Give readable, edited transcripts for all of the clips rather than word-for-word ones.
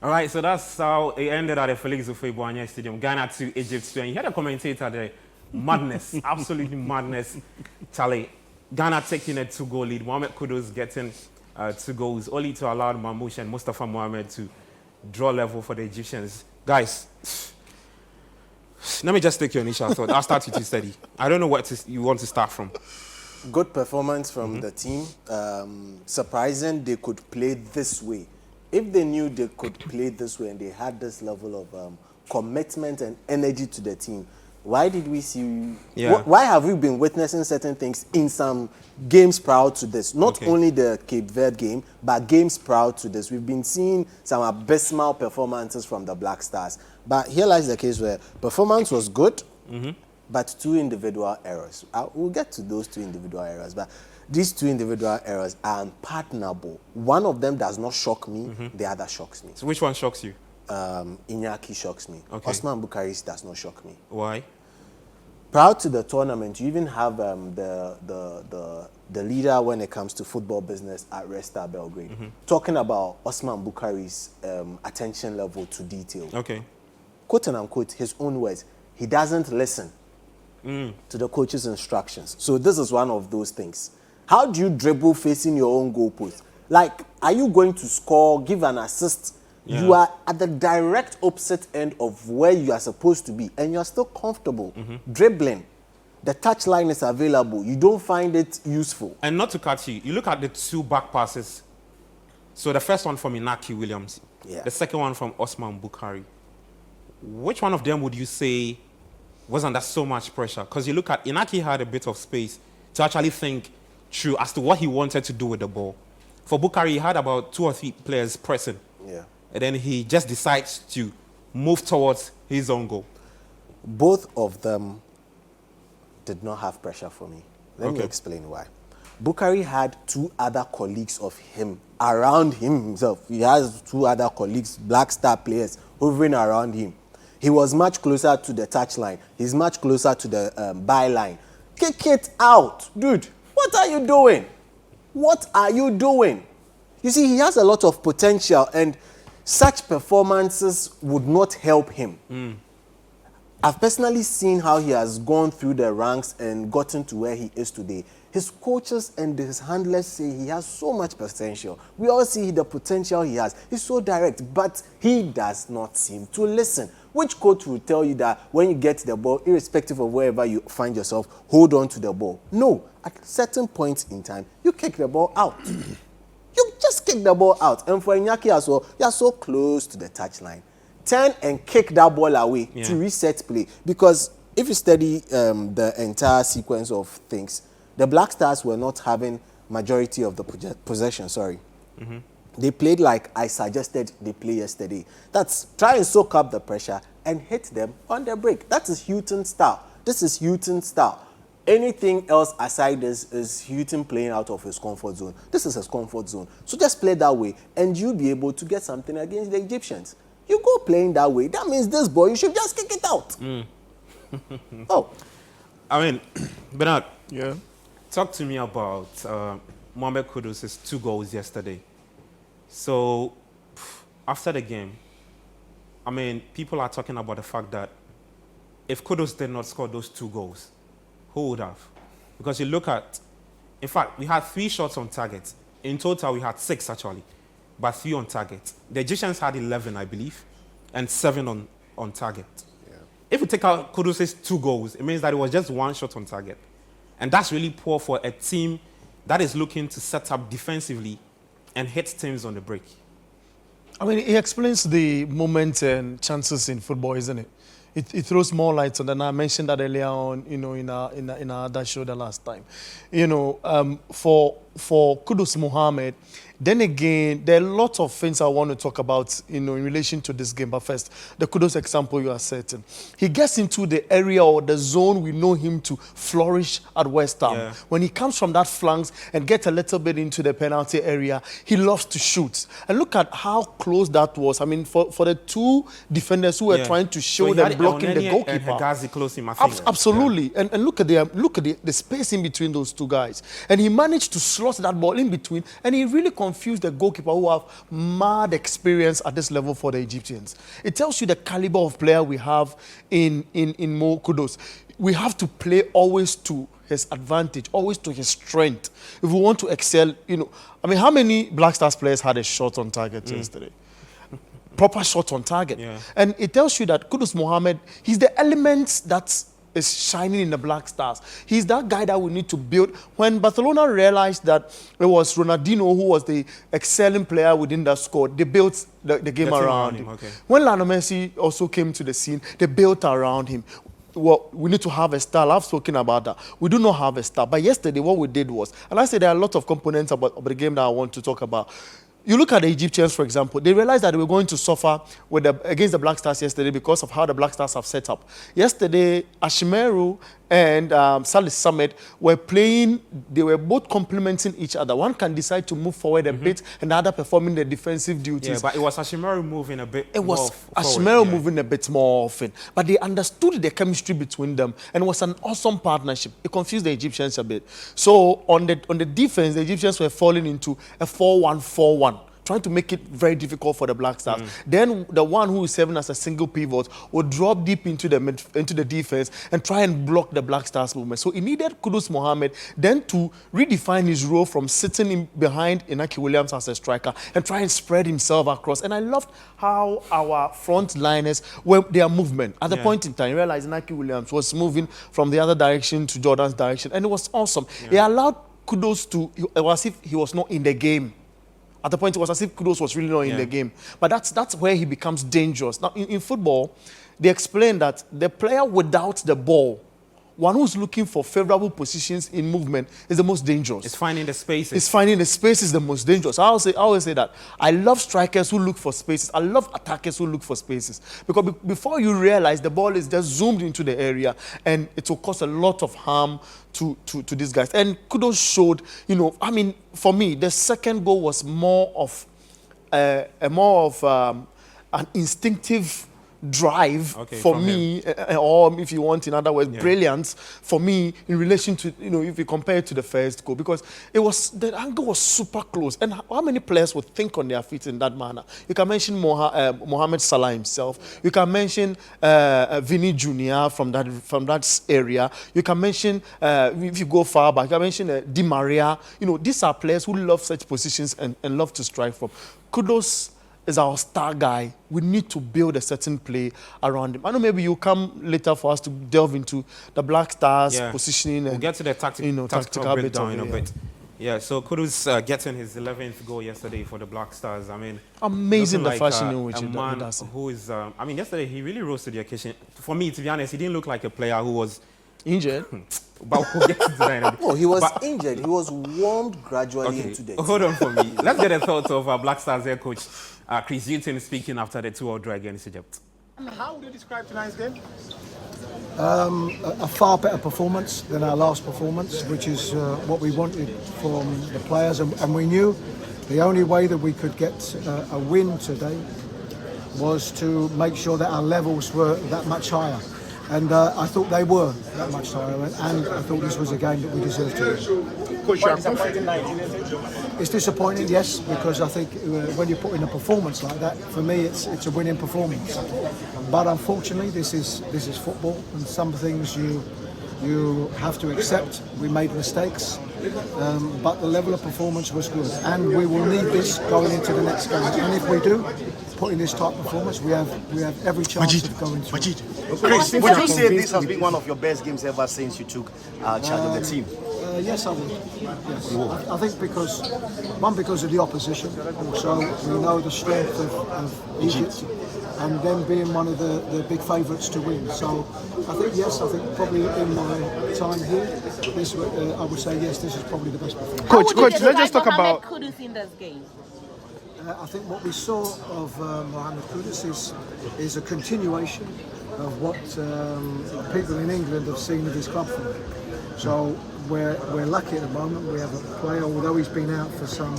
All right, so that's how it ended at the Felix Houphouët-Boigny Stadium, Ghana 2, Egypt 2. And you had a commentator there, madness, absolutely madness. Charlie, Ghana taking a 2-goal lead, Mohammed Kudus getting 2 goals, only to allow Mamouche and Mustafa Mohamed to draw level for the Egyptians. Guys, let me just take your initial thought. I'll start with you, Steady. I don't know what you want to start from. Good performance from the team. Surprising they could play this way. If they knew they could play this way and they had this level of commitment and energy to the team, why did we see... Why have we been witnessing certain things in some games prior to this? Not only the Cape Verde game, but games prior to this. We've been seeing some abysmal performances from the Black Stars. But here lies the case where performance was good, but 2 individual errors. We'll get to those 2 individual errors, but these 2 individual errors are unpardonable. One of them does not shock me, the other shocks me. So which one shocks you? Iñaki shocks me. Osman Bukaris does not shock me. Why? Prior to the tournament, you even have the leader when it comes to football business at Red Star Belgrade talking about Osman Bukaris' attention level to detail. Quote and unquote, his own words, he doesn't listen to the coach's instructions. So this is one of those things. How do you dribble facing your own goalpost? Like, are you going to score, give an assist? You are at the direct opposite end of where you are supposed to be, and you are still comfortable dribbling. The touchline is available. You don't find it useful. And not to cut you, you look at the 2 back passes. So the first one from Inaki Williams, the second one from Osman Bukhari. Which one of them would you say was under so much pressure? Because you look at Inaki had a bit of space to actually think through as to what he wanted to do with the ball. For Bukhari, he had about 2 or 3 players pressing. And then he just decides to move towards his own goal. Both of them did not have pressure for me. Let me explain why. Bukhari had 2 other colleagues of him around himself. He has 2 other colleagues, Black Star players, hovering around him. He was much closer to the touchline. He's much closer to the byline. Kick it out. Dude, what are you doing? What are you doing? You see, he has a lot of potential, and such performances would not help him. I've personally seen how he has gone through the ranks and gotten to where he is today. His coaches and his handlers say he has so much potential. We all see the potential he has. He's so direct, but he does not seem to listen. Which coach will tell you that when you get the ball, irrespective of wherever you find yourself, hold on to the ball? No. At certain points in time, you kick the ball out. You just kick the ball out. And for Iñaki as well, you are so close to the touchline. Turn and kick that ball away to reset play. Because if you study the entire sequence of things, the Black Stars were not having majority of the possession, They played like I suggested they play yesterday. That's try and soak up the pressure and hit them on the break. That is Hughton style. This is Hughton style. Anything else aside this is Hughton playing out of his comfort zone. This is his comfort zone. So just play that way and you'll be able to get something against the Egyptians. You go playing that way, that means this boy, you should just kick it out. I mean, Bernard, talk to me about Mohammed Kudus' 2 goals yesterday. So, after the game, I mean, people are talking about the fact that if Kudus did not score those 2 goals, who would have? Because you look at, in fact, we had 3 shots on target. In total, we had 6 actually, but 3 on target. The Egyptians had 11, I believe, and 7 on target. If you take out Kudus' 2 goals, it means that it was just 1 shot on target. And that's really poor for a team that is looking to set up defensively and hit teams on the break. I mean, it explains the moments and chances in football, isn't it? It throws more light on, and I mentioned that earlier on, you know, in our other show the last time. You know, for Kudus Mohammed, then again, there are lots of things I want to talk about, you know, in relation to this game. But first, the Kudus example you are setting. He gets into the area or the zone we know him to flourish at West Ham. When he comes from that flanks and gets a little bit into the penalty area, he loves to shoot. And look at how close that was. I mean, for the 2 defenders who were trying to show so them blocking the goalkeeper. And close him, I think. Absolutely. And look at the space in between those 2 guys. And he managed to slot that ball in between, and he really confuse the goalkeeper who have mad experience at this level for the Egyptians. It tells you the caliber of player we have in Mo Kudus. We have to play always to his advantage, always to his strength. If we want to excel, I mean, how many Black Stars players had a shot on target yesterday? Proper shot on target. Yeah. And it tells you that Kudus Mohammed, he's the element that is shining in the Black Stars. He's that guy that we need to build. When Barcelona realized that it was Ronaldinho who was the excelling player within that squad, they built the game around him. Okay. When Lionel Messi also came to the scene, they built around him. Well, we need to have a star. I've spoken about that. We do not have a star. But yesterday, what we did was, and I said there are a lot of components about the game that I want to talk about. You look at the Egyptians, for example, they realized that they were going to suffer against the Black Stars yesterday because of how the Black Stars have set up. Yesterday, Ashimeru and Salis Samet were playing, they were both complementing each other. One can decide to move forward a bit and the other performing the defensive duties. Yeah, but it was Ashimeru moving a bit more. It was Ashimeru moving a bit more often. But they understood the chemistry between them and it was an awesome partnership. It confused the Egyptians a bit. So on the defense, the Egyptians were falling into a 4-1-4-1. Trying to make it very difficult for the Black Stars. Then the one who is serving as a single pivot would drop deep into the defense and try and block the Black Stars movement. So he needed Kudus Mohammed then to redefine his role from sitting behind Inaki Williams as a striker and try and spread himself across. And I loved how our front liners were their movement. At the point in time, you realized Inaki Williams was moving from the other direction to Jordan's direction, and it was awesome. He allowed Kudus to, it was as if he was not in the game. At the point, it was as if Kudus was really not in the game. But that's where he becomes dangerous. Now, in football, they explain that the player without the ball, one who's looking for favorable positions in movement, is the most dangerous. It's finding the spaces. It's finding the spaces the most dangerous. I always say that. I love strikers who look for spaces. I love attackers who look for spaces. Because before you realize, the ball is just zoomed into the area and it will cause a lot of harm to these guys. And Kudus showed, I mean, for me, the second goal was more of an instinctive drive for me, or if you want, in other words, brilliance for me in relation to, if you compare it to the first goal, because the angle was super close. And how many players would think on their feet in that manner? You can mention Mohamed Salah himself. You can mention Vinny Jr. from that area. You can mention, if you go far back, you can mention Di Maria. These are players who love such positions and love to strike from. Kudus is our star guy. We need to build a certain play around him. I know maybe you come later for us to delve into the Black Stars positioning. We'll get to the tactical breakdown in a bit. Yeah, so Kudus getting his 11th goal yesterday for the Black Stars. I mean, amazing the fashion in which he does it. Who is, I mean, yesterday he really rose to the occasion. For me, to be honest, he didn't look like a player who was injured. But we'll get to that. No, he was injured. He was warmed gradually into the team. Hold on for me. Let's get a thought of Black Stars head coach Chris Hughton speaking after the 2-0 draw against Egypt. How would you describe tonight's game? A far better performance than our last performance, which is what we wanted from the players, and we knew the only way that we could get a win today was to make sure that our levels were that much higher. And I thought they were that much higher, and I thought this was a game that we deserved to win. Coach, it's disappointing, yes, because I think when you put in a performance like that, for me, it's a winning performance. But unfortunately, this is football, and some things you have to accept. We made mistakes, but the level of performance was good, and we will need this going into the next game. And if we do put in this type of performance, we have every chance of going through. Chris, would you say this has been one of your best games ever since you took charge of the team? Yes, I would. Yes. I think because of the opposition, also we know the strength of Egypt, and them being one of the big favourites to win. So I think probably in my time here, I would say yes, this is probably the best performance. Coach, let's just talk about Kudus in this game. I think what we saw of Mohammed Kudus is a continuation of what people in England have seen of his club form. So we're lucky at the moment. We have a player, although he's been out for some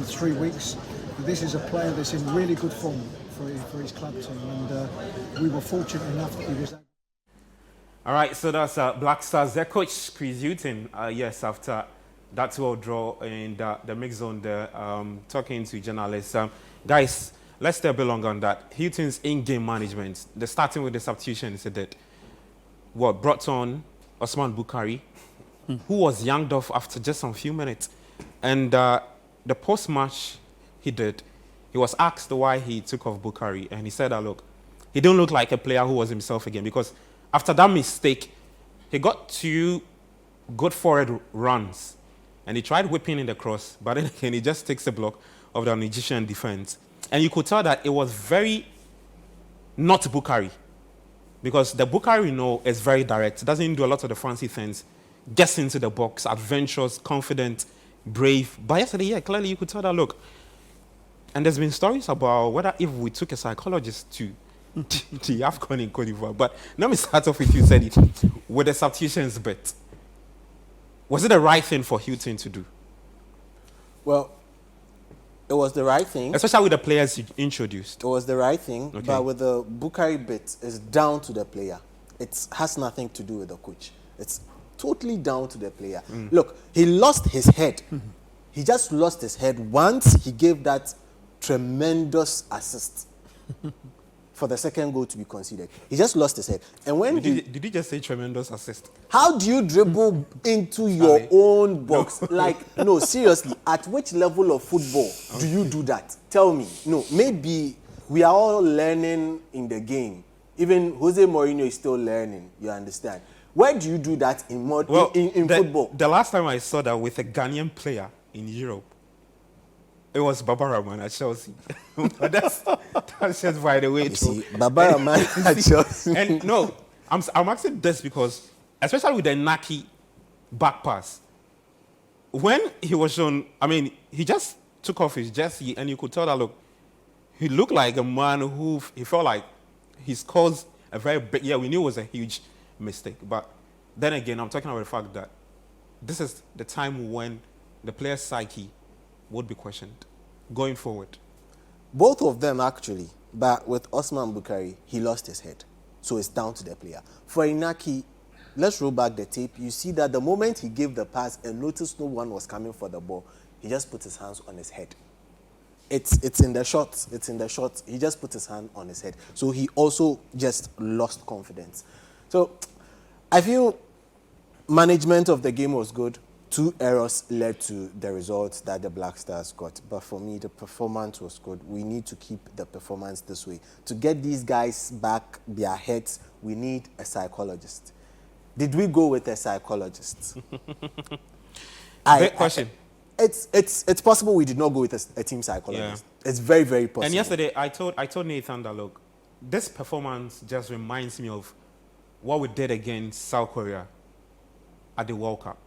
3 weeks, this is a player that's in really good form for his club team, and we were fortunate enough that he was. All right, so that's Black Stars. Their coach, Chris Hughton, yes, after that 2-0 draw in the mix zone there, talking to journalists. Guys, let's stay a bit longer on that. Hughton's in-game management, the starting with the substitutions he did, brought on Osman Bukhari, who was yanked off after just a few minutes. And the post-match he did, he was asked why he took off Bukhari, and he said that, look, he didn't look like a player who was himself again, because after that mistake, he got 2 good forward runs, and he tried whipping in the cross, but then again, he just takes the block of the Nigerian defense. And you could tell that it was very not Bukhari, because the Bukhari we know is very direct, doesn't do a lot of the fancy things, gets into the box, adventurous, confident, brave. But yesterday, yeah, clearly you could tell that, look, and there's been stories about whether if we took a psychologist to the AFCON in Cote d'Ivoire. But let me start off with you, said it, with the substitutions bit. Was it the right thing for Hughton to do? Well, it was the right thing. Especially with the players you introduced. It was the right thing, Okay. but with the Bukhari bit, it's down to the player. It has nothing to do with the coach. It's totally down to the player. Look, he lost his head. He just lost his head once he gave that tremendous assist for the second goal to be conceded. He just lost his head. And when Did you just say tremendous assist? how do you dribble into your own box? Like, no, seriously, at which level of football do you do that? Tell me. No, maybe we are all learning in the game. Even Jose Mourinho is still learning, you understand? Where do you do that in football? The last time I saw that with a Ghanaian player in Europe, it was Baba Rahman at Chelsea. But that's just by the way. You see, Baba Rahman at Chelsea. And no, I'm asking this because, especially with the Naki back pass, when he was shown, I mean, he just took off his jersey and you could tell that, look, he looked like a man who, he felt like he's caused a very big, yeah, we knew it was a huge mistake. But then again, I'm talking about the fact that this is the time when the player's psyche would be questioned going forward. Both of them, actually. But with Osman Bukhari, he lost his head. So it's down to the player. For Inaki, let's roll back the tape. You see that the moment he gave the pass and noticed no one was coming for the ball, he just put his hands on his head. It's in the shots. It's in the shots. He just put his hand on his head. So he also just lost confidence. So I feel management of the game was good. 2 errors led to the results that the Black Stars got. But for me, the performance was good. We need to keep the performance this way. To get these guys back their heads, we need a psychologist. Did we go with a psychologist? Great question. It's possible we did not go with a team psychologist. Yeah. It's very, very possible. And yesterday, I told Nathan that, look, this performance just reminds me of what we did against South Korea at the World Cup.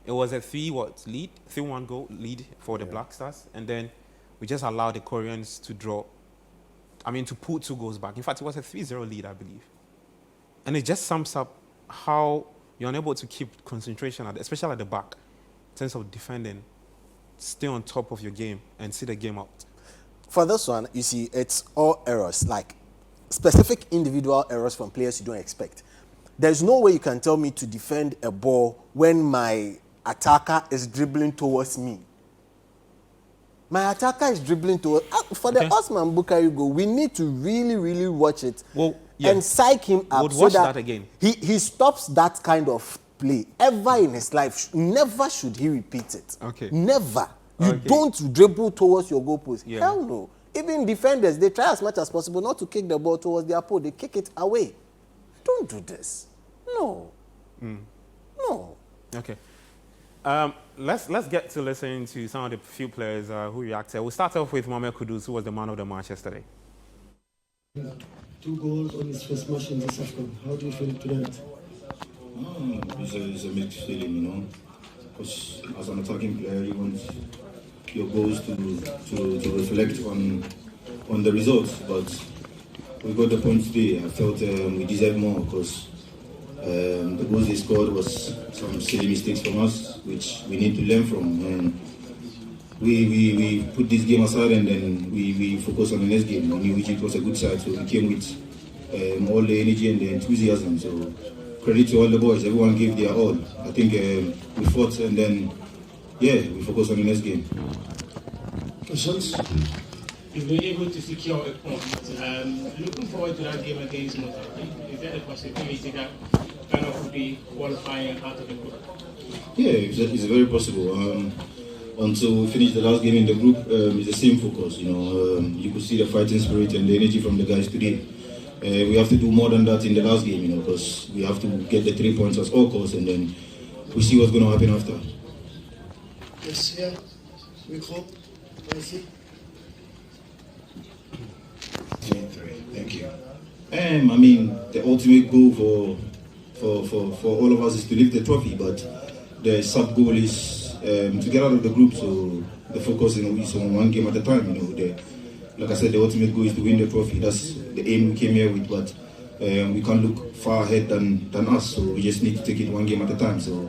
It was a 3-1 goal lead for the Black Stars, and then we just allowed the Koreans to to put 2 goals back. In fact, it was a 3-0 lead, I believe. And it just sums up how you're unable to keep concentration, especially at the back, in terms of defending, stay on top of your game and see the game out. For this one, you see, it's all errors, like specific individual errors from players you don't expect. There's no way you can tell me to defend a ball when my attacker is dribbling towards me. My attacker is dribbling towards... For the Osman Bukhari goal, we need to really, really watch it and psych him up so that again. He stops that kind of play ever in his life. Never should he repeat it. Okay. Never. You don't dribble towards your goalpost. Yeah. Hell no. Even defenders, they try as much as possible not to kick the ball towards their pole. They kick it away. Don't do this. No. No. Okay. Let's get to listening to some of the few players who reacted. We'll start off with Mohammed Kudus, who was the man of the match yesterday. 2 goals on his first match in this AFCON. How do you feel tonight? It's a mixed feeling, you know. Because as an attacking player, you want your goals to reflect on the results. But we got the point today. I felt we deserve more because the goals they scored was some silly mistakes from us, which we need to learn from. And we put this game aside and then we focus on the next game. We knew Egypt was a good side, so we came with all the energy and the enthusiasm. So credit to all the boys. Everyone gave their all. I think we fought and then we focus on the next game. Questions? If we're able to secure a point, looking forward to that game against Mozambique, is there a possibility that Ghana could be qualifying out of the group? Yeah, it's very possible. Until we finish the last game in the group, it's the same focus. You could see the fighting spirit and the energy from the guys today. We have to do more than that in the last game, because we have to get the 3 points at all costs, and then we see what's going to happen after. Yes, yeah. Micro. Merci. Thank you. I mean, the ultimate goal for all of us is to lift the trophy, but the sub goal is to get out of the group. So the focus is on one game at a time. Like I said, the ultimate goal is to win the trophy. That's the aim we came here with, but we can't look far ahead than us. So we just need to take it one game at a time. So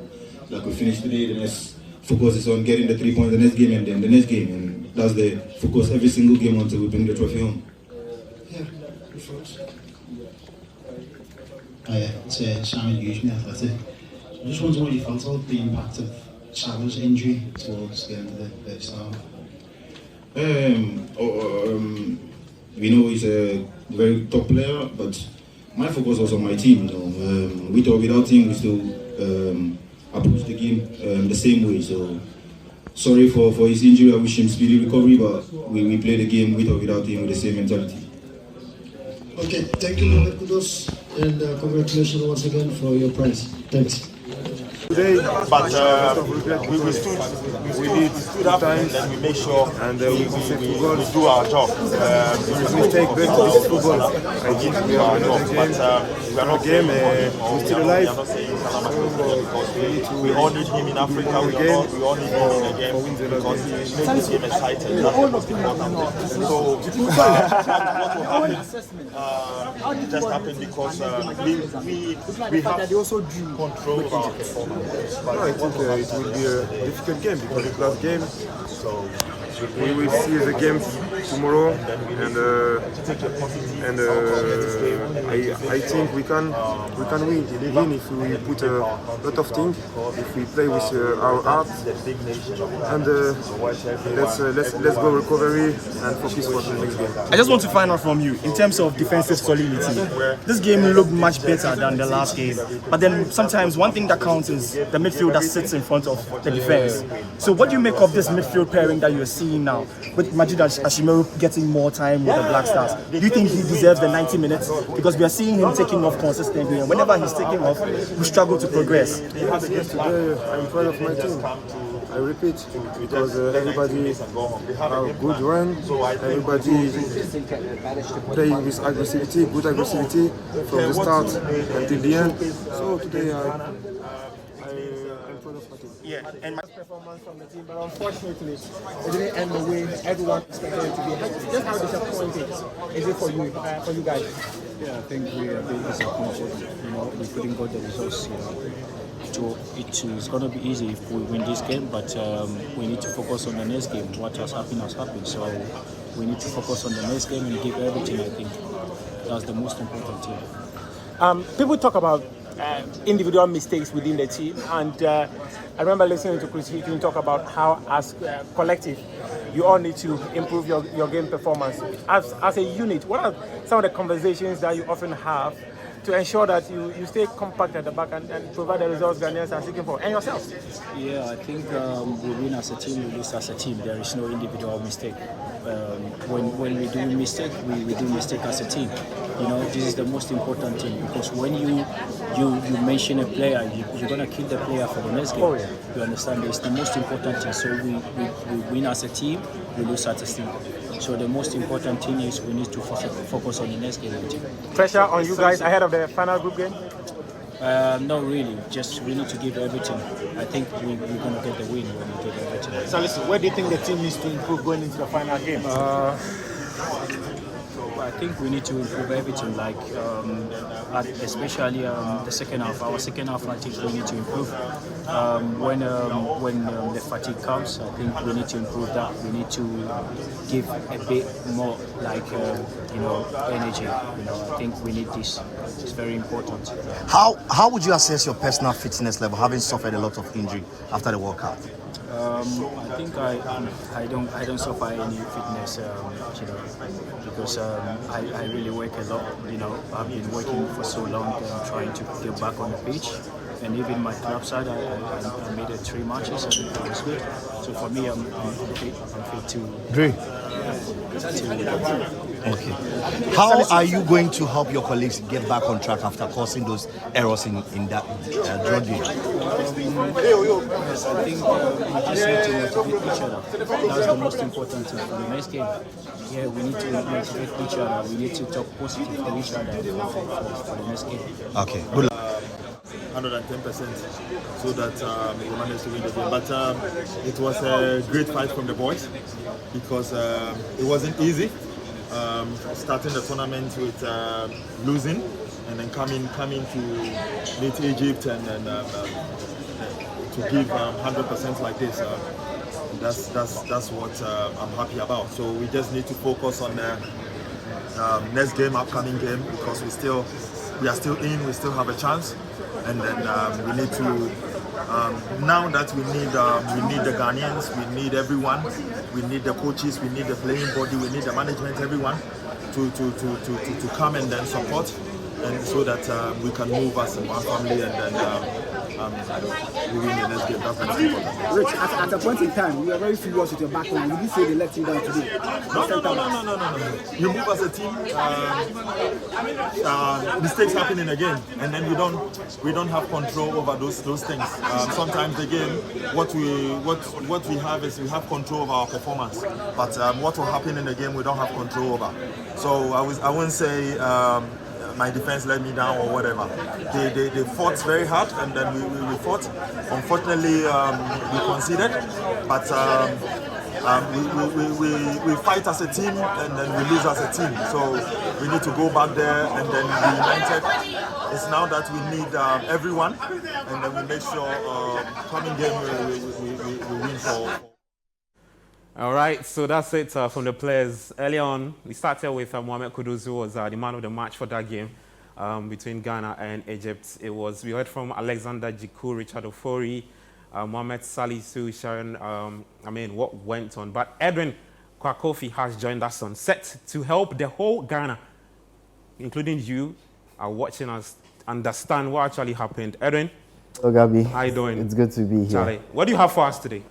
like we finished today, the next focus is on getting the 3 points the next game, and then the next game, and that's the focus every single game until we bring the trophy home. Yeah, the front. It's Simon Hughes from Athletic. I just wondering what you felt about the impact of Salah's injury towards the end of the first half. We know he's a very top player, but my focus was on my team. With or without him, we still approach the game the same way. So sorry for his injury. I wish him speedy recovery, but we play the game with or without him with the same mentality. Okay, thank you, Mohammed Kudus, and congratulations once again for your prize. Thanks. Today, but we stood up and then we make sure and we do our job. Mistake, but this is football. I think we are not game. We are not game. We're still alive. We all need him in Africa. We all need him in the game because he makes the game exciting. That's the most important thing. So what will happen just happened because we have control of our performance. No, I think it will be a difficult game because it's last game. So we will see the game tomorrow, and I think we can win if we put a lot of things, if we play with our heart, and let's go recovery and focus for the next game. I just want to find out from you, in terms of defensive solidity, this game looked much better than the last game, but then sometimes one thing that counts is the midfield that sits in front of the defense. So what do you make of this midfield pairing that you're seeing now, with Majid Ashimeru getting more time with the Black Stars? Do you think he deserves the 90 minutes? Because we are seeing him taking off consistently, and whenever he's taking off, we struggle to progress. Yes, today I'm proud of my team. I repeat, because everybody have a good run, everybody playing with aggressivity, good aggressivity from the start until the end. So today I'm proud of my team. Yeah, and my performance from the team, but unfortunately, it didn't end the way everyone expected it to be. Just how disappointing is it for you guys? Yeah, I think we are a bit disappointed. We couldn't get the results. It's going to be easy if we win this game, but we need to focus on the next game. What has happened. So we need to focus on the next game and give everything. I think that's the most important thing. People talk about individual mistakes within the team, and I remember listening to Chris Hughton talk about how, as collective, you all need to improve your game performance. As a unit, what are some of the conversations that you often have to ensure that you stay compact at the back and provide the results Ghanaians are seeking for, and yourselves? Yeah, I think we win as a team, we lose as a team. There is no individual mistake. When we do mistake, we do mistake as a team. This is the most important thing, because when you mention a player, you're gonna kill the player for the next game. You understand? It's the most important thing. So we win as a team, we lose as a team. So the most important thing is we need to focus on the next game. Pressure on you guys ahead of the final group game? Not really. Just we need to give everything. I think we're going to get the win when we give everything. So listen, where do you think the team needs to improve going into the final game? I think we need to improve everything, especially the second half. Our second half, I think we need to improve. When the fatigue comes, I think we need to improve that. We need to give a bit more, energy. I think we need this. It's very important. How would you assess your personal fitness level, having suffered a lot of injury after the World Cup? I think I don't suffer any fitness, because I really work a lot. I've been working for so long, trying to get back on the pitch, and even my club side, I made it 3 matches, and it was good. So for me, I'm fit to. Great. Okay. How are you going to help your colleagues get back on track after causing those errors in that draw game? I think we just need to motivate each other. That's the most important thing for the next game. Yeah, we need to motivate each other. We need to talk positive to each other for the next game. Okay. Good luck. 110%, so that we managed to win the game. But it was a great fight from the boys, because it wasn't easy starting the tournament with losing, and then coming to meet Egypt and then to give 100% like this. That's what I'm happy about. So we just need to focus on the next game, upcoming game, because we are still in. We still have a chance. And then we need to, now that we need the Ghanaians, we need everyone, we need the coaches, we need the playing body, we need the management, everyone to come and then support, and so that we can move as one family, and then we win the next game. That's most important. Rich, at a point in time, you were very serious with your backline. Did you say they let you down today? No. You move as a team. Mistakes happen in a game, and then we don't have control over those things. Sometimes the game, what we have is we have control of our performance, but what will happen in the game we don't have control over. So I wouldn't say my defense let me down or whatever. They fought very hard, and then we fought. Unfortunately, we conceded, but we fight as a team, and then we lose as a team. So we need to go back there and then be united. It's now that we need everyone, and then we make sure coming game we win for. All right, so that's it from the players. Early on, we started with Mohammed Kudus, who was the man of the match for that game between Ghana and Egypt. We heard from Alexander Jiku, Richard Ofori, Mohamed Salisu, Sharon, what went on. But Edwin Kwakofi has joined us on set to help the whole Ghana, including you, are watching us understand what actually happened. Edwin? Hello, Gabi. How you doing? It's good to be here. Charlie, what do you have for us today?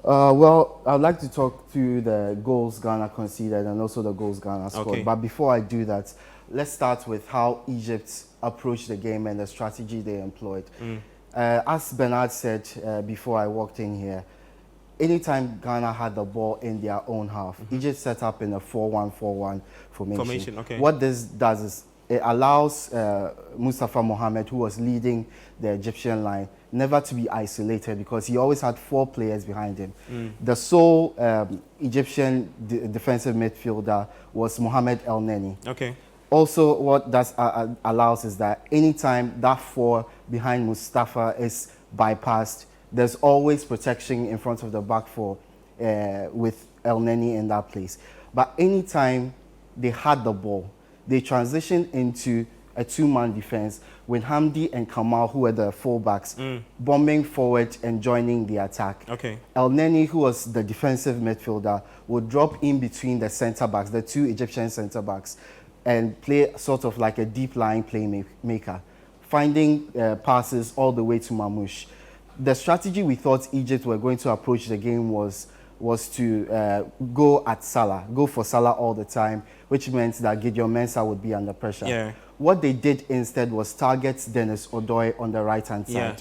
Well, I'd like to talk to the goals Ghana conceded and also the goals Ghana scored. Okay. But before I do that, let's start with how Egypt approached the game and the strategy they employed. As Bernard said before I walked in here, anytime Ghana had the ball in their own half, Egypt set up in a 4-1-4-1 formation. Okay. What this does is it allows Mustafa Mohammed, who was leading the Egyptian line, never to be isolated, because he always had 4 players behind him. The sole Egyptian defensive midfielder was Mohamed El Neni. Okay. Also, what that allows is that anytime that 4 behind Mustafa is bypassed, there's always protection in front of the back 4 with El Neni in that place. But anytime they had the ball, they transitioned into a 2-man defense with Hamdi and Kamal, who were the fullbacks, bombing forward and joining the attack. Okay. El Neni, who was the defensive midfielder, would drop in between the centre-backs, the 2 Egyptian centre-backs, and play sort of like a deep-lying playmaker, finding passes all the way to Mamouche. The strategy we thought Egypt were going to approach the game was to go for Salah all the time, which meant that Gideon Mensah would be under pressure. Yeah. What they did instead was target Dennis Odoi on the right-hand side. Yeah.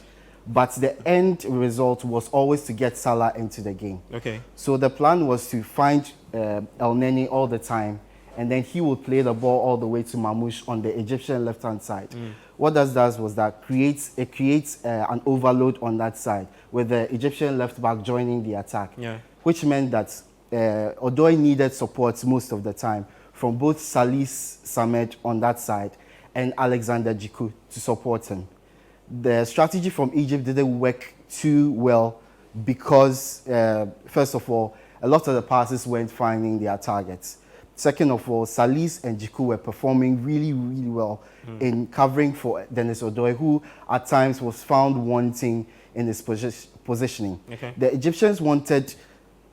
But the end result was always to get Salah into the game. Okay. So the plan was to find El Neni all the time, and then he would play the ball all the way to Mamouche on the Egyptian left-hand side. What that does was that it creates an overload on that side, with the Egyptian left-back joining the attack. Yeah. Which meant that Odoi needed support most of the time from both Salis Samed on that side and Alexander Jiku to support him. The strategy from Egypt didn't work too well because, first of all, a lot of the passes weren't finding their targets. Second of all, Salis and Jiku were performing really, really well in covering for Dennis Odoi, who at times was found wanting in his positioning. Okay. The Egyptians wanted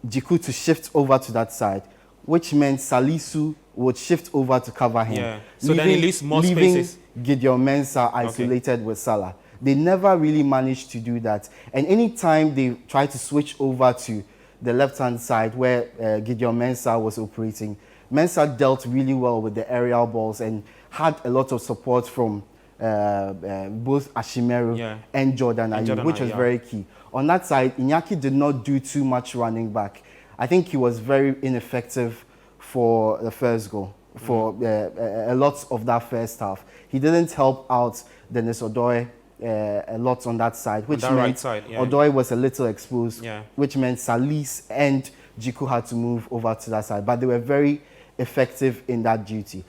Djiku to shift over to that side, which meant Salisu would shift over to cover him. Yeah. So then he leaves more spaces. Gideon Mensah isolated with Salah. They never really managed to do that. And anytime they tried to switch over to the left-hand side where Gideon Mensah was operating, Mensah dealt really well with the aerial balls and had a lot of support from both Ashimeru and Jordan Ayew, which was very key. On that side, Iñaki did not do too much running back. I think he was very ineffective for the first goal, for a lot of that first half. He didn't help out Dennis Odoi a lot on that side, which meant Odoi was a little exposed, which meant Salis and Djiku had to move over to that side. But they were very effective in that duty.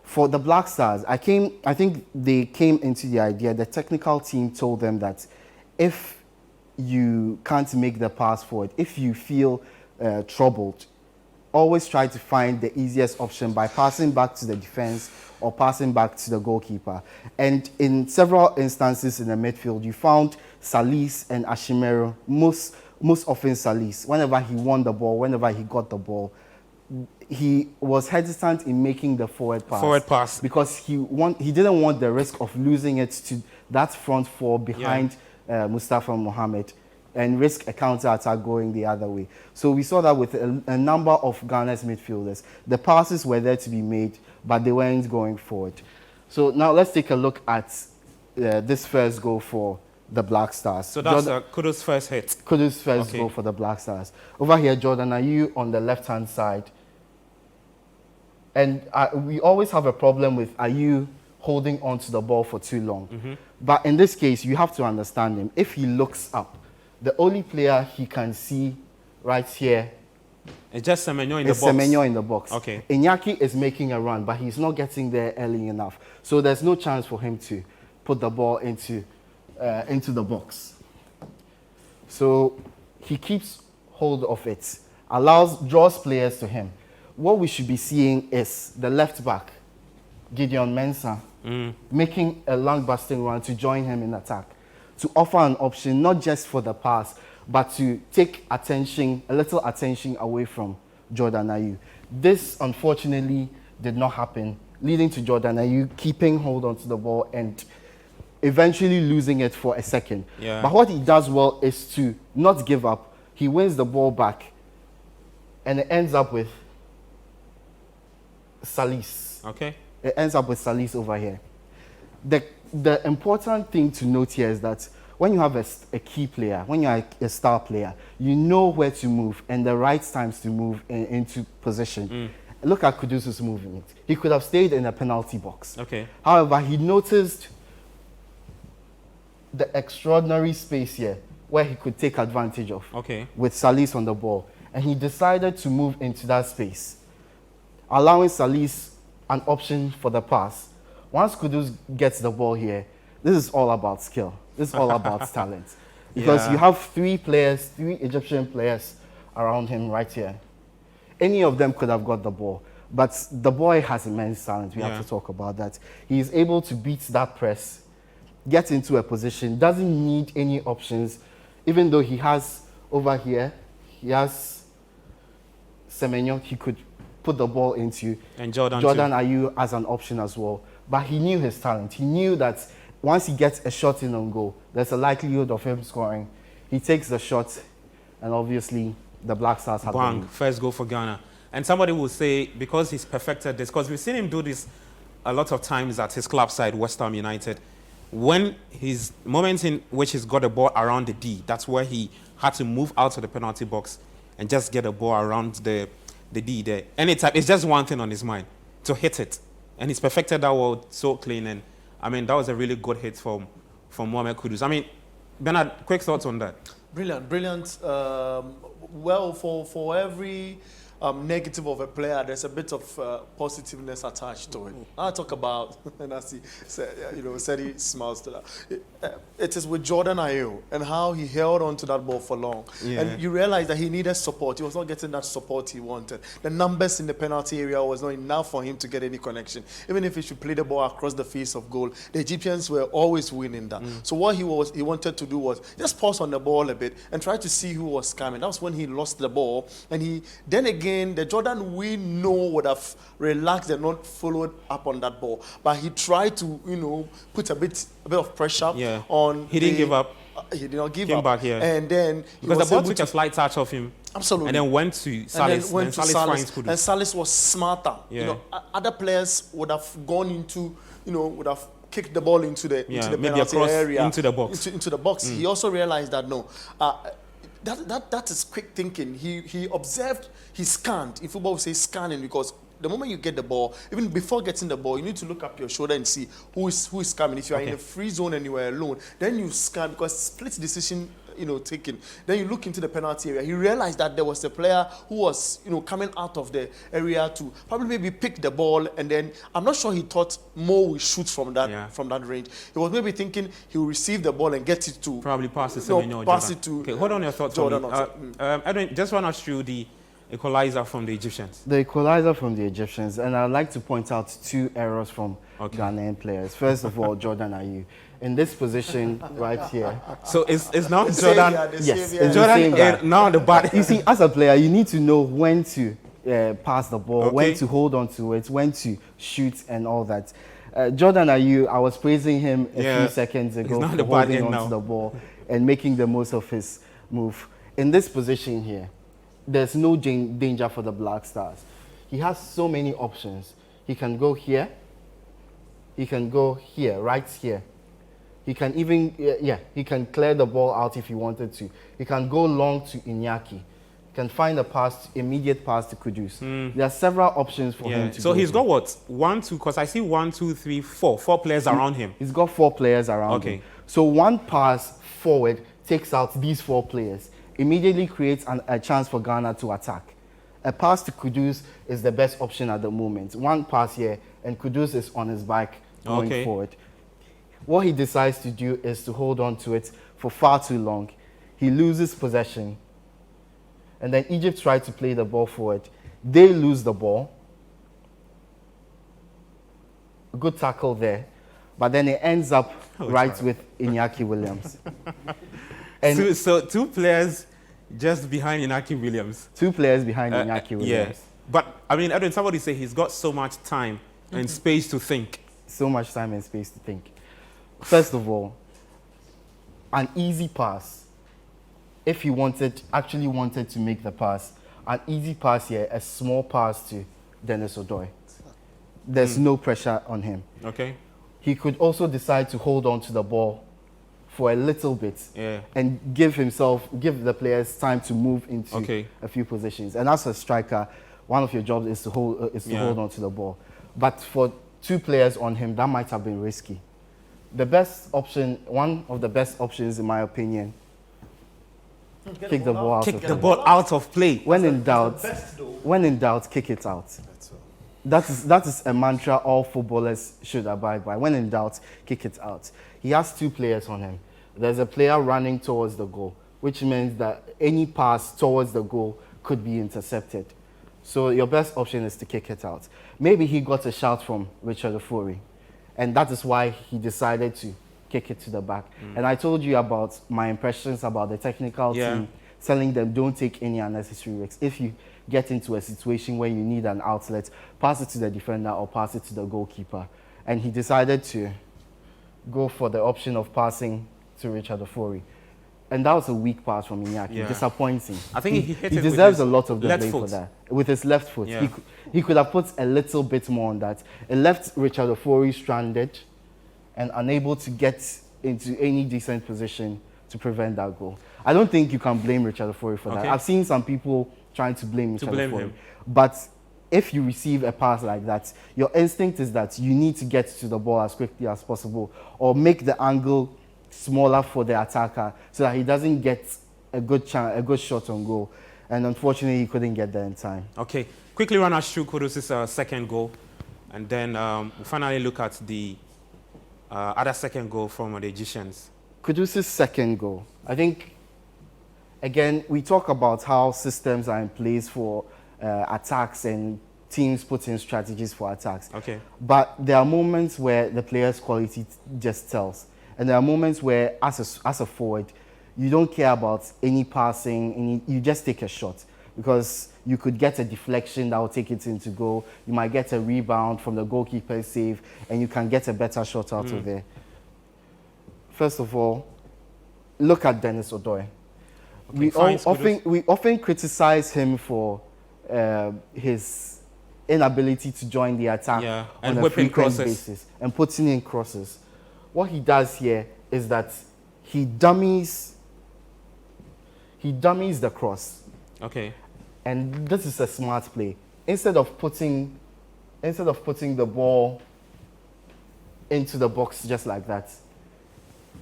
For the Black Stars, I think they came into the idea, the technical team told them that if you can't make the pass forward, if you feel troubled, always try to find the easiest option by passing back to the defense or passing back to the goalkeeper. And in several instances in the midfield, you found Salis and Ashimeru, most often Salis, whenever he won the ball, whenever he got the ball, he was hesitant in making the forward pass. Because he didn't want the risk of losing it to that front four behind Mustafa Mohammed and risk a counter-attack going the other way. So we saw that with a number of Ghana's midfielders. The passes were there to be made, but they weren't going forward. So now let's take a look at this first goal for the Black Stars. So that's Kudus' first hit. Kudus' first goal for the Black Stars. Over here, Jordan Ayew on the left-hand side. And we always have a problem with Ayew holding onto the ball for too long. But in this case, you have to understand him. If he looks up, the only player he can see right here it's just Semenyo in the box. Semenyo in the box. Okay. Iñaki is making a run, but he's not getting there early enough. So there's no chance for him to put the ball into the box. So he keeps hold of it, draws players to him. What we should be seeing is the left back, Gideon Mensah, making a long busting run to join him in attack, to offer an option not just for the pass, but to take attention, a little attention away from Jordan Ayew. This, unfortunately, did not happen, leading to Jordan Ayew keeping hold onto the ball and eventually losing it for a second. But what he does well is to not give up. He wins the ball back, and it ends up with Salis. Okay. It ends up with Salis over here. The important thing to note here is that when you have a key player, when you're a star player, you know where to move and the right times to move into position. Look at Kudus' movement. He could have stayed in a penalty box. Okay. However, he noticed the extraordinary space here where he could take advantage of with Salis on the ball. And he decided to move into that space, allowing Salis an option for the pass. Once Kudus gets the ball here, this is all about skill. This is all about talent. Because you have three Egyptian players around him right here. Any of them could have got the ball. But the boy has immense talent. We have to talk about that. He is able to beat that press, get into a position, doesn't need any options, even though he has over here, he has Semenyo, he could put the ball into. And Jordan Ayew as an option as well. But he knew his talent. He knew that once he gets a shot in on goal, there's a likelihood of him scoring. He takes the shot, and obviously the Black Stars have bang, first goal for Ghana. And somebody will say, because he's perfected this, because we've seen him do this a lot of times at his club side, West Ham United. When his moments in which he's got the ball around the D, that's where he had to move out of the penalty box and just get the ball around the D there. Anytime, it's just one thing on his mind, to hit it. And he's perfected that ball so clean. And I mean, that was a really good hit from Mohammed Kudus. I mean, Bernard, quick thoughts on that. Brilliant. Well, for every negative of a player, there's a bit of positiveness attached to it. I talk about, and I see, said he smiles to that. It is with Jordan Ayew and how he held on to that ball for long. Yeah. And you realize that he needed support. He was not getting that support he wanted. The numbers in the penalty area was not enough for him to get any connection. Even if he should play the ball across the face of goal, the Egyptians were always winning that. So what he wanted to do was just pause on the ball a bit and try to see who was coming. That was when he lost the ball. And then again, the Jordan we know would have relaxed and not followed up on that ball. But he tried to, put a bit of pressure on. He didn't give up. He did not give Came up. back here. And then because the ball took a slight touch off him. Absolutely. And then went to Salis. And Salis finds Kudus. And Salis was smarter. Yeah. Other players would have gone into, would have kicked the ball into the penalty area. Into the box. Into the box. He also realized that no. That is quick thinking. He observed, he scanned. In football, we say scanning because the moment you get the ball, even before getting the ball, you need to look up your shoulder and see who is coming. If you are in a free zone and you are alone, then you scan because split decision, taken. Then you look into the penalty area. He realized that there was a player who was, coming out of the area to probably maybe pick the ball, and then I'm not sure he thought Mo will shoot from that range. He was maybe thinking he will receive the ball and get it to probably pass it to. Okay, hold on your thoughts. Jordan. Edwin, just run us through the equalizer from the Egyptians. The equalizer from the Egyptians, and I'd like to point out 2 errors from Ghanaian players. First of all, Jordan Ayew. In this position right here. So it's not Jordan. Yes, Jordan now the bad. You see, as a player, you need to know when to pass the ball, when to hold on to it, when to shoot and all that. Jordan Ayew, I was praising him a few seconds ago for holding on to the ball and making the most of his move. In this position here, there's no danger for the Black Stars. He has so many options. He can go here. He can go here, right here. He can even, he can clear the ball out if he wanted to. He can go long to Iñaki. He can find a immediate pass to Kudus. There are several options for him to So he's got what? 1, 2, because I see 1, 2, 3, 4 players around him. He's got 4 players around him. So one pass forward takes out these 4 players. Immediately creates a chance for Ghana to attack. A pass to Kudus is the best option at the moment. One pass here, and Kudus is on his back going forward. What he decides to do is to hold on to it for far too long. He loses possession. And then Egypt tries to play the ball forward. They lose the ball. A good tackle there. But then it ends up with Iñaki Williams. And so 2 players just behind Iñaki Williams. 2 players behind Iñaki Williams. Yeah. But, I mean, Edwin, somebody say he's got so much time and space to think. So much time and space to think. First of all, an easy pass. If he actually wanted to make the pass, an easy pass here, a small pass to Dennis Odoi. There's no pressure on him. Okay. He could also decide to hold on to the ball for a little bit and give the players time to move into a few positions. And as a striker, one of your jobs is to hold on to the ball. But for 2 players on him, that might have been risky. The best option, one of the best options in my opinion, kick the ball out of play. Kick the ball out of play. When in doubt, kick it out. That is a mantra all footballers should abide by. When in doubt, kick it out. He has 2 players on him. There's a player running towards the goal, which means that any pass towards the goal could be intercepted. So your best option is to kick it out. Maybe he got a shout from Richard Ofori, and that is why he decided to kick it to the back. And I told you about my impressions about the technical team, telling them don't take any unnecessary risks. If you get into a situation where you need an outlet, pass it to the defender or pass it to the goalkeeper. And he decided to go for the option of passing to Richard Ofori. And that was a weak pass from Iñaki, disappointing. I think he hit it deserves a lot of the blame foot. for that. With his left foot. He could have put a little bit more on that. It left Richard Ofori stranded and unable to get into any decent position to prevent that goal. I don't think you can blame Richard Ofori for that. I've seen some people trying to blame Richard Ofori. But if you receive a pass like that, your instinct is that you need to get to the ball as quickly as possible or make the angle smaller for the attacker so that he doesn't get a good shot on goal. And unfortunately, he couldn't get there in time. Okay, quickly run us through Kudus' second goal, and then we'll finally look at the other second goal from the Egyptians. Kudus' second goal. I think, again, we talk about how systems are in place for attacks and teams put in strategies for attacks. Okay. But there are moments where the player's quality just tells. And there are moments where, as a forward, you don't care about any passing, you just take a shot. Because you could get a deflection that will take it into goal. You might get a rebound from the goalkeeper's save, and you can get a better shot out of there. First of all, look at Dennis Odoi. Okay, we often criticize him for his inability to join the attack on a frequent basis and putting in crosses. What he does here is that he dummies the cross. Okay. And this is a smart play. Instead of putting the ball into the box just like that,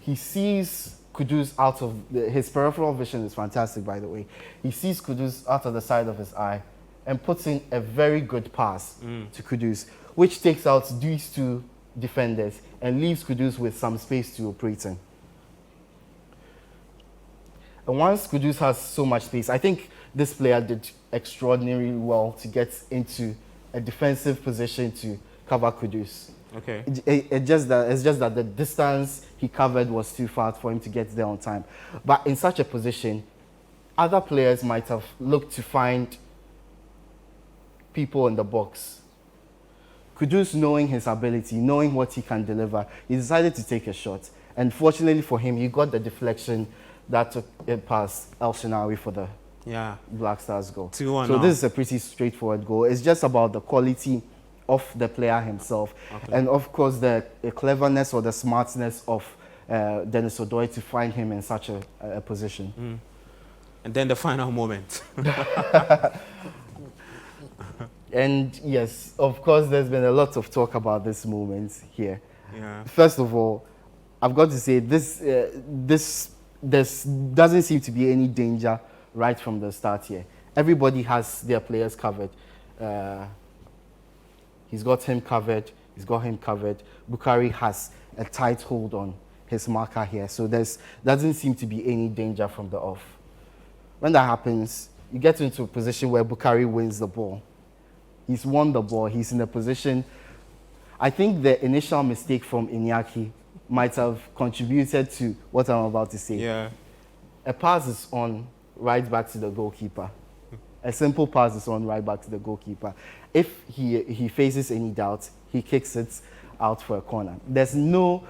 he sees Kudus out of his peripheral vision is fantastic, by the way. He sees Kudus out of the side of his eye and puts in a very good pass to Kudus, which takes out these two defenders and leaves Kudus with some space to operate in. And once Kudus has so much space, I think this player did extraordinarily well to get into a defensive position to cover Kudus. Okay. It's just that the distance he covered was too far for him to get there on time. But in such a position, other players might have looked to find people in the box. Kudus, knowing his ability, knowing what he can deliver, he decided to take a shot. And fortunately for him, he got the deflection that took it past El Shenawi for the Black Stars goal. 2-1 so this is a pretty straightforward goal. It's just about the quality of the player himself. Okay. And of course, the cleverness or the smartness of Dennis Odoi to find him in such a position. And then the final moment. And yes, of course, there's been a lot of talk about this moment here. Yeah. First of all, I've got to say this doesn't seem to be any danger right from the start here. Everybody has their players covered. He's got him covered. He's got him covered. Bukhari has a tight hold on his marker here. So doesn't seem to be any danger from the off. When that happens, you get into a position where Bukhari wins the ball. He's won the ball. He's in a position. I think the initial mistake from Iñaki might have contributed to what I'm about to say. Yeah. A pass is on right back to the goalkeeper. A simple pass is on right back to the goalkeeper. If he faces any doubt, he kicks it out for a corner. There's no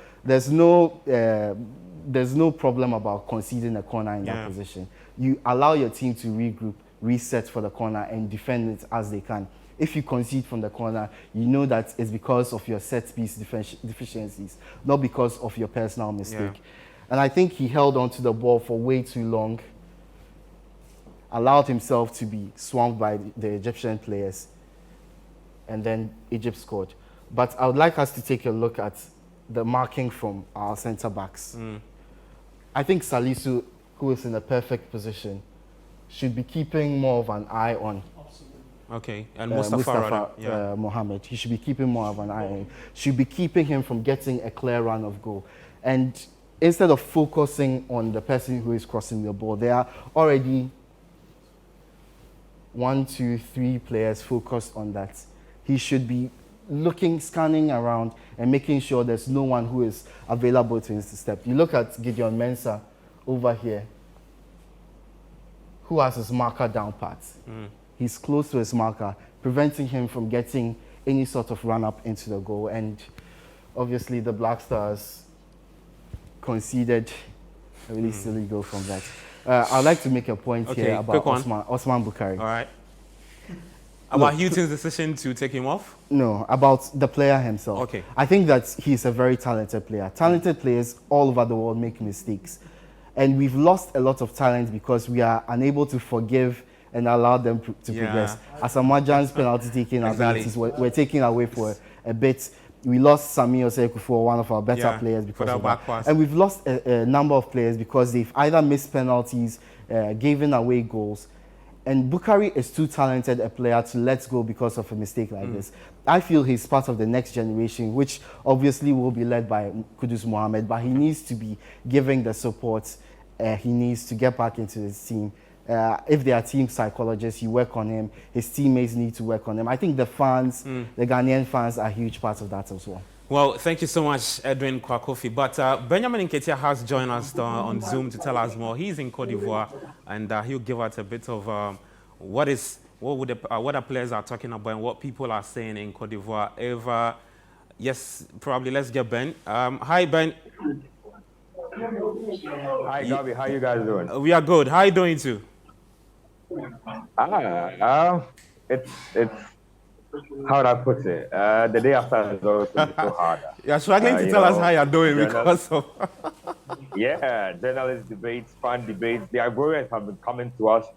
problem about conceding a corner in that position. You allow your team to regroup, reset for the corner, and defend it as they can. If you concede from the corner, you know that it's because of your set-piece deficiencies, not because of your personal mistake. Yeah. And I think he held on to the ball for way too long, allowed himself to be swamped by the Egyptian players, and then Egypt scored. But I would like us to take a look at the marking from our centre-backs. I think Salisu, who is in a perfect position, should be keeping more of an eye on and Mustafa Mohammed. He should be keeping more of an eye on him. Should be keeping him from getting a clear run of goal. And instead of focusing on the person who is crossing the ball, there are already 1, 2, 3 players focused on that. He should be looking, scanning around and making sure there's no one who is available to intercept. You look at Gideon Mensah over here, who has his marker down pat. He's close to his marker, preventing him from getting any sort of run-up into the goal. And obviously the Black Stars conceded a really silly goal from that. I'd like to make a point here about Osman Bukhari. All right. About Hughton's decision to take him off? No, about the player himself. Okay. I think that he's a very talented player. Talented players all over the world make mistakes. And we've lost a lot of talent because we are unable to forgive and allow them to progress. Asamoah's penalty taking abilities were taken away for a bit. We lost Sami Oseku for one of our better players because of that. And we've lost a number of players because they've either missed penalties, given away goals. And Bukari is too talented a player to let go because of a mistake like this. I feel he's part of the next generation, which obviously will be led by Kudus Mohammed, but he needs to be giving the support he needs to get back into his team. If there are team psychologists, you work on him. His teammates need to work on him. I think the fans, the Ghanaian fans, are a huge part of that as well. Well, thank you so much, Edwin Kwakofi. But Benjamin Nketiah has joined us on Zoom to tell us more. He's in Cote d'Ivoire, and he'll give us a bit of what the players are talking about and what people are saying in Cote d'Ivoire. Yes, probably let's get Ben. Hi, Ben. Hi, Gabi. How you guys doing? We are good. How are you doing too? It's how would I put it? The day after is always a little harder. You're struggling to tell us how you're doing because of... Yeah, journalist debates, fan debates. The Ivorians have been coming to us.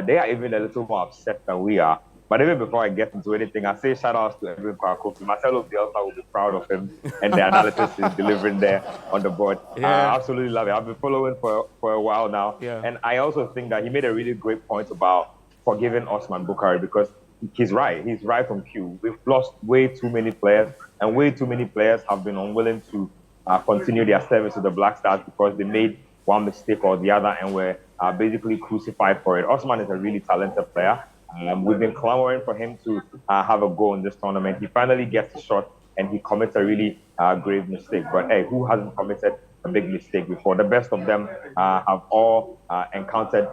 They are even a little more upset than we are. But even before I get into anything, I say shout outs to Edwin Kwakofi. Marcelo Bielsa will be proud of him and the analysis he's delivering there on the board. Yeah. I absolutely love it. I've been following for a while now. Yeah. And I also think that he made a really great point about forgiving Osman Bukari, because he's right. He's right from cue. We've lost way too many players, and way too many players have been unwilling to continue their service to the Black Stars because they made one mistake or the other and were basically crucified for it. Osman is a really talented player. We've been clamoring for him to have a goal in this tournament. He finally gets a shot and he commits a really grave mistake. But hey, who hasn't committed a big mistake before? The best of them have all encountered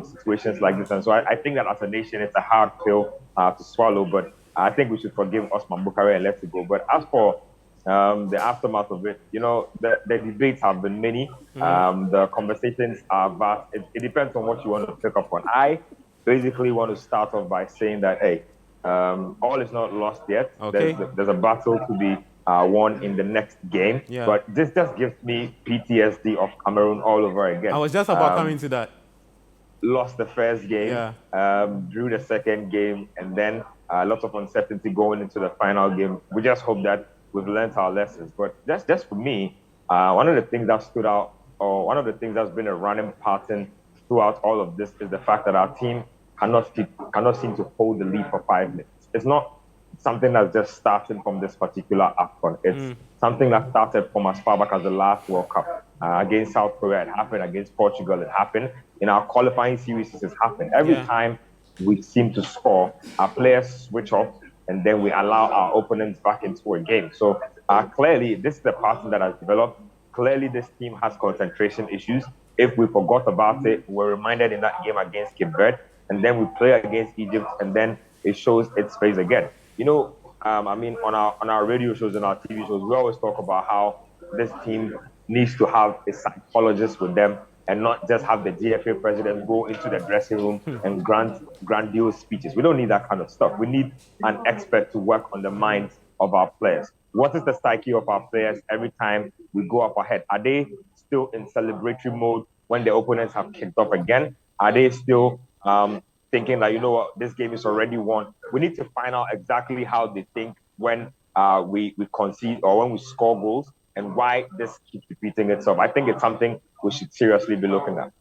situations like this. And so I think that as a nation, it's a hard pill to swallow. But I think we should forgive Osman Bukari and let it go. But as for the aftermath of it, the debates have been many. The conversations are vast. It depends on what you want to pick up on. I basically want to start off by saying that, hey, all is not lost yet. Okay. There's a battle to be won in the next game. Yeah. But this just gives me PTSD of Cameroon all over again. I was just about coming to that. Lost the first game, drew the second game, and then lots of uncertainty going into the final game. We just hope that we've learned our lessons. But just for me, one of the things that stood out, or one of the things that's been a running pattern throughout all of this, is the fact that our team cannot seem to hold the lead for 5 minutes. It's not something that's just starting from this particular AFCON. It's something that started from as far back as the last World Cup. Against South Korea, it happened. Against Portugal, it happened. In our qualifying series, this has happened. Every time we seem to score, our players switch off, and then we allow our opponents back into a game. So clearly, this is the pattern that has developed. Clearly, this team has concentration issues. If we forgot about it, we're reminded in that game against Cape Verde, and then we play against Egypt, and then it shows its face again. On our radio shows and our TV shows, we always talk about how this team needs to have a psychologist with them and not just have the GFA president go into the dressing room and grant grandiose speeches. We don't need that kind of stuff. We need an expert to work on the minds of our players. What is the psyche of our players every time we go up ahead? Are they still in celebratory mode when the opponents have kicked off again? Are they still thinking that, this game is already won? We need to find out exactly how they think when we concede or when we score goals, and why this keeps repeating itself. I think it's something we should seriously be looking at.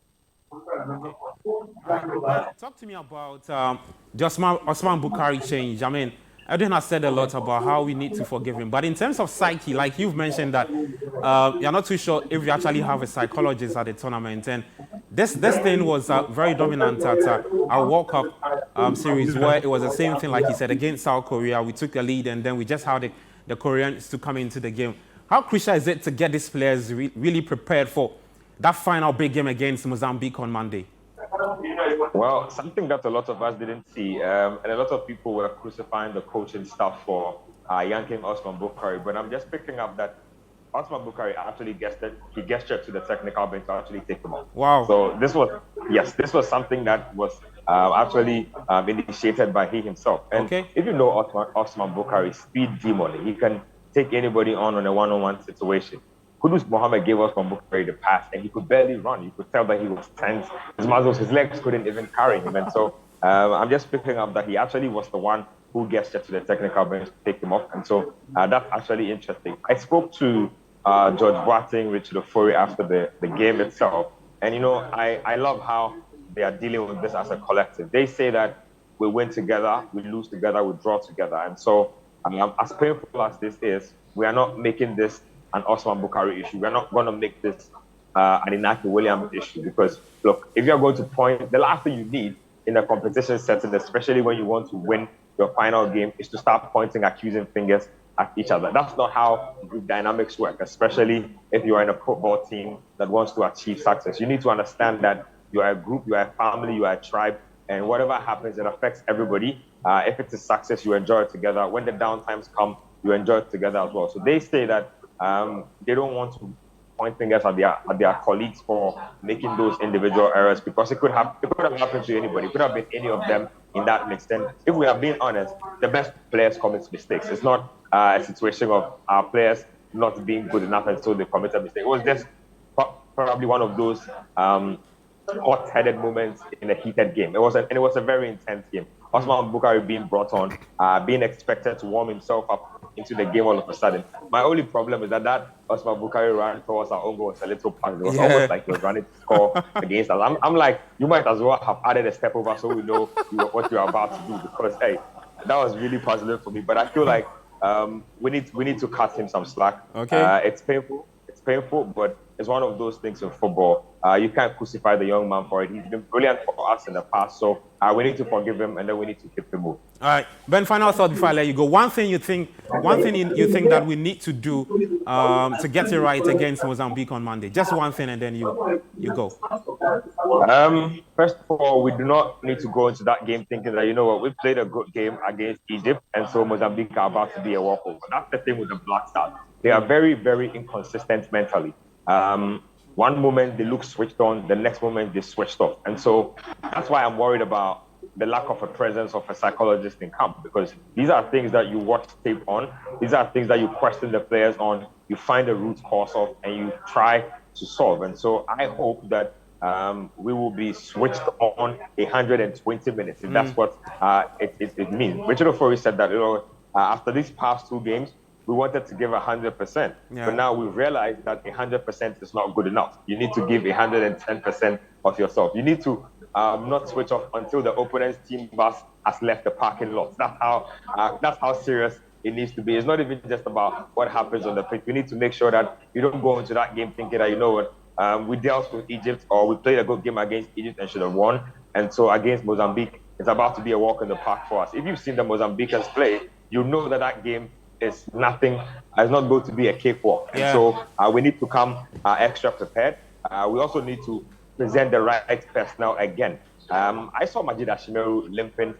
Talk to me about the Osman Bukari change. I mean, Edwin has said a lot about how we need to forgive him. But in terms of psyche, like you've mentioned that you're not too sure if we actually have a psychologist at the tournament. And this thing was very dominant at our World Cup series, where it was the same thing, like he said, against South Korea. We took the lead, and then we just had the Koreans to come into the game. How crucial is it to get these players really prepared for that final big game against Mozambique on Monday? Well, something that a lot of us didn't see, and a lot of people were crucifying the coaching staff for yanking Osman Bukari, but I'm just picking up that Osman Bukari actually gestured to the technical bench to actually take him off. Wow. So this was something that was actually initiated by he himself. And if you know Osman Bukari, speed demon, he can take anybody on a one-on-one situation. Kudus Mohammed gave Osman Bukari the pass, and he could barely run. You could tell that he was tense. His legs couldn't even carry him. And so I'm just picking up that he actually was the one who gestured to the technical bench to take him off. And so that's actually interesting. I spoke to George Boateng, Richard Ofori after the game itself. And, I love how they are dealing with this as a collective. They say that we win together, we lose together, we draw together. And so, as painful as this is, we are not making this an Osman Bukhari issue. We're not going to make this an Inaki Williams issue because, look, if you're going to point, the last thing you need in a competition setting, especially when you want to win your final game, is to start pointing accusing fingers at each other. That's not how group dynamics work, especially if you are in a football team that wants to achieve success. You need to understand that you are a group, you are a family, you are a tribe, and whatever happens, it affects everybody. If it's a success, you enjoy it together. When the downtimes come, you enjoy it together as well. So they say that they don't want to point fingers at their colleagues for making those individual errors because it could have happened to anybody. It could have been any of them in that mix. And if we are being honest, the best players commit mistakes. It's not a situation of our players not being good enough and so they committed a mistake. It was just probably one of those hot-headed moments in a heated game. It was a very intense game. Osman Bukhari being brought on, being expected to warm himself up into the game all of a sudden. My only problem is that Osman Bukhari ran towards our own goal was a little pass. It was almost like he was running to score against us. I'm like, you might as well have added a step over so we know what you're about to do because, hey, that was really puzzling for me. But I feel like we need to cut him some slack. Okay. It's painful, but it's one of those things in football. You can't crucify the young man for it. He's been brilliant for us in the past, so we need to forgive him and then we need to keep him moving. All right, Ben. Final thought before I let you go. One thing you think that we need to do to get it right against Mozambique on Monday. Just one thing, and then you go. First of all, we do not need to go into that game thinking that, you know what, we played a good game against Egypt, and so Mozambique are about to be a walkover. That's the thing with the Black Stars. They are very, very inconsistent mentally. One moment they look switched on, the next moment they switched off. And so that's why I'm worried about the lack of a presence of a psychologist in camp, because these are things that you watch tape on. These are things that you question the players on, you find the root cause of, and you try to solve. And so I hope that we will be switched on 120 minutes, if that's what it means. Richard Ofori said that, after these past two games, we wanted to give 100%, but now we realize that 100% is not good enough. You need to give 110% of yourself. You need to not switch off until the opponent's team bus has left the parking lot. That's how serious it needs to be. It's not even just about what happens on the pitch. We need to make sure that you don't go into that game thinking that, you know what, we dealt with Egypt or we played a good game against Egypt and should have won. And so against Mozambique, it's about to be a walk in the park for us. If you've seen the Mozambicans play, you know that game is nothing. It's not going to be a cakewalk. And so we need to come extra prepared. We also need to present the right personnel again. I saw Majid Ashimeru limping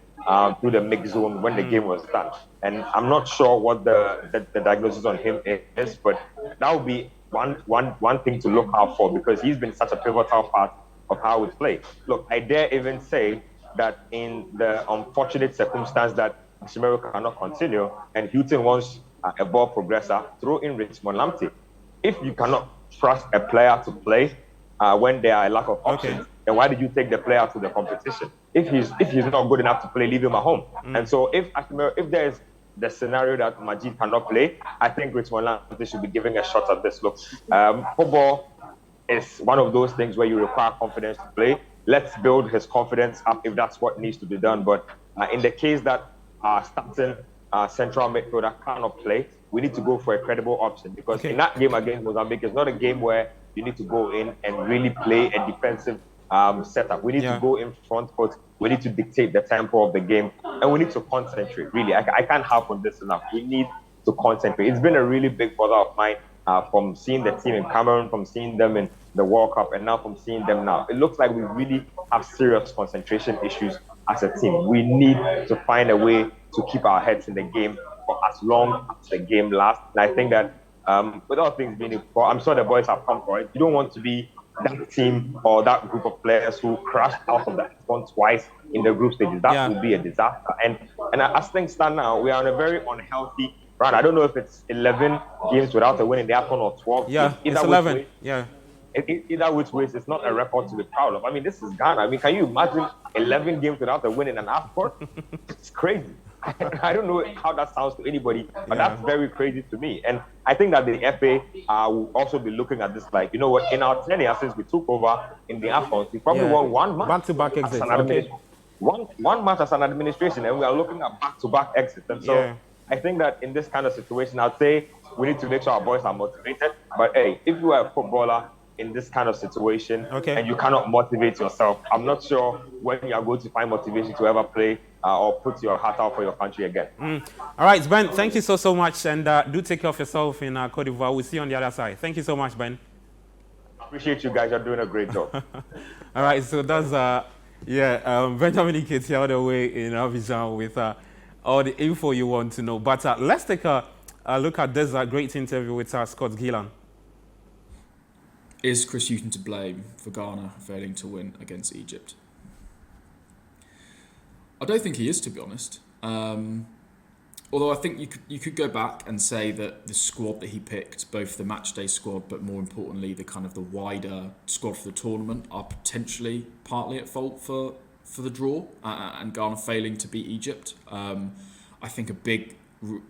through the mix zone when the game was done. And I'm not sure what the diagnosis on him is, but that would be one thing to look out for because he's been such a pivotal part of how we play. Look, I dare even say that in the unfortunate circumstance that Ashimeru cannot continue and Hughton wants a ball progressor, throw in Richmond Lamptey. If you cannot trust a player to play when there are a lack of options, then why did you take the player to the competition? If he's not good enough to play, leave him at home. And so if there's the scenario that Majid cannot play, I think Richmond Lamptey should be giving a shot at this. Look, football is one of those things where you require confidence to play. Let's build his confidence up if that's what needs to be done. But in the case that starting central midfielder cannot play, we need to go for a credible option because in that game against Mozambique, it's not a game where you need to go in and really play a defensive setup. We need to go in front foot. We need to dictate the tempo of the game, and we need to concentrate. Really, I can't harp on this enough. We need to concentrate. It's been a really big bother of mine from seeing the team in Cameroon, from seeing them in the World Cup, and now from seeing them now. It looks like we really have serious concentration issues as a team. We need to find a way to keep our heads in the game for as long as the game lasts. And I think that with all things being equal, I'm sure the boys have come for it. You don't want to be that team or that group of players who crashed out of that one twice in the group stages. That would be a disaster. And as things stand now, we are on a very unhealthy run. I don't know if it's 11 games without a win in the AFCON or 12. Yeah, it's 11. either which ways, it's not a record to be proud of. I mean, this is Ghana. I mean, can you imagine 11 games without a win in an AFCON? It's crazy. I don't know how that sounds to anybody, but that's very crazy to me. And I think that the FA will also be looking at this like, you know what, in our 10 years since we took over in the AFCON, we probably won one match. Back-to-back exits. One match as an administration, and we are looking at back-to-back exits. And so I think that in this kind of situation, I'd say we need to make sure our boys are motivated. But hey, if you are a footballer in this kind of situation and you cannot motivate yourself, I'm not sure when you are going to find motivation to ever play or put your heart out for your country again. All right, Ben, thank you so much, and do take care of yourself in Cote d'Ivoire. We'll see you on the other side. Thank you so much, Ben. Appreciate you guys. You're doing a great job. All right, so that's Benjamin Iketi here all the way in Abidjan with all the info you want to know. But let's take a look at this great interview with Scott Gillan. Is Chris Hughton to blame for Ghana failing to win against Egypt? I don't think he is, to be honest. Although I think you could go back and say that the squad that he picked, both the matchday squad, but more importantly the wider squad for the tournament, are potentially partly at fault for the draw and Ghana failing to beat Egypt. I think a big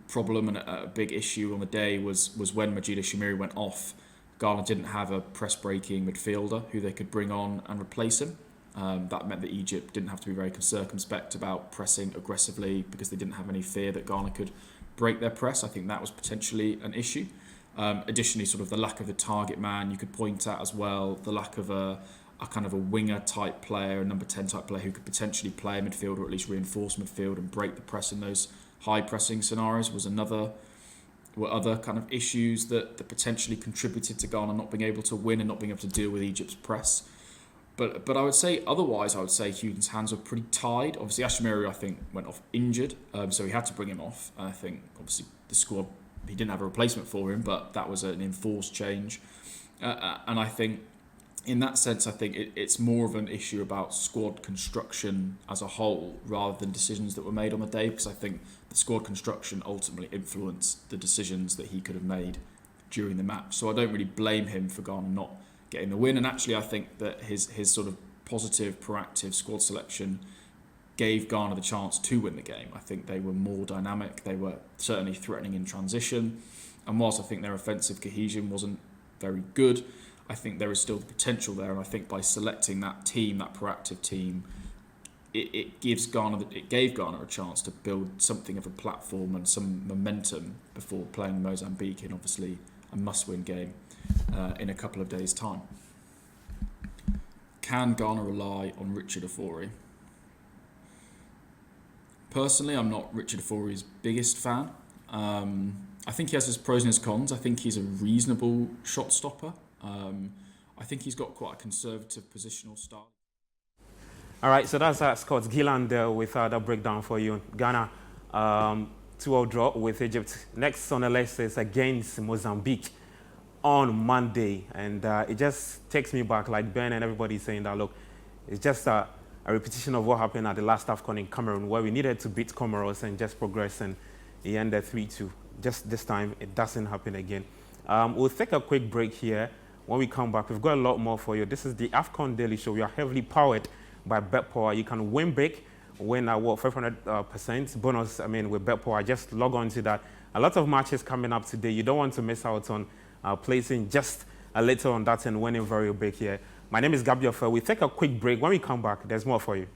problem and a big issue on the day was when Majida Shamiri went off. Ghana didn't have a press-breaking midfielder who they could bring on and replace him. That meant that Egypt didn't have to be very circumspect about pressing aggressively because they didn't have any fear that Ghana could break their press. I think that was potentially an issue. Additionally, sort of the lack of the target man you could point at as well, the lack of a kind of a winger type player, a number 10 type player who could potentially play midfield or at least reinforce midfield and break the press in those high pressing scenarios were other kind of issues that potentially contributed to Ghana not being able to win and not being able to deal with Egypt's press. But I would say otherwise, I would say Hughton's hands were pretty tied. Obviously, Ashimiri, I think, went off injured, so he had to bring him off. And I think, obviously, the squad, he didn't have a replacement for him, but that was an enforced change. And I think, in that sense, I think it's more of an issue about squad construction as a whole rather than decisions that were made on the day, because I think the squad construction ultimately influenced the decisions that he could have made during the match. So I don't really blame him for Ghana not getting the win. And actually, I think that his sort of positive, proactive squad selection gave Ghana the chance to win the game. I think they were more dynamic. They were certainly threatening in transition. And whilst I think their offensive cohesion wasn't very good, I think there is still the potential there, and I think by selecting that team, that proactive team, it gave Ghana a chance to build something of a platform and some momentum before playing Mozambique in obviously a must-win game in a couple of days' time. Can Ghana rely on Richard Ofori? Personally, I'm not Richard Ofori's biggest fan. I think he has his pros and his cons. I think he's a reasonable shot stopper. I think he's got quite a conservative positional style. All right, so that's Scott Gillan there with the breakdown for you. Ghana 2-0 draw with Egypt. Next on the list is against Mozambique on Monday. And it just takes me back, like Ben and everybody saying that, look, it's just a repetition of what happened at the last AFCON in Cameroon, where we needed to beat Comoros and just progress, and it ended 3-2. Just this time, it doesn't happen again. We'll take a quick break here. When we come back, we've got a lot more for you. This is the AFCON Daily Show. We are heavily powered by BetPower. You can win big, win 500% bonus. With BetPower, just log on to that. A lot of matches coming up today. You don't want to miss out on placing just a little on that and winning very big here. My name is Gabriel Fer. We take a quick break. When we come back, there's more for you.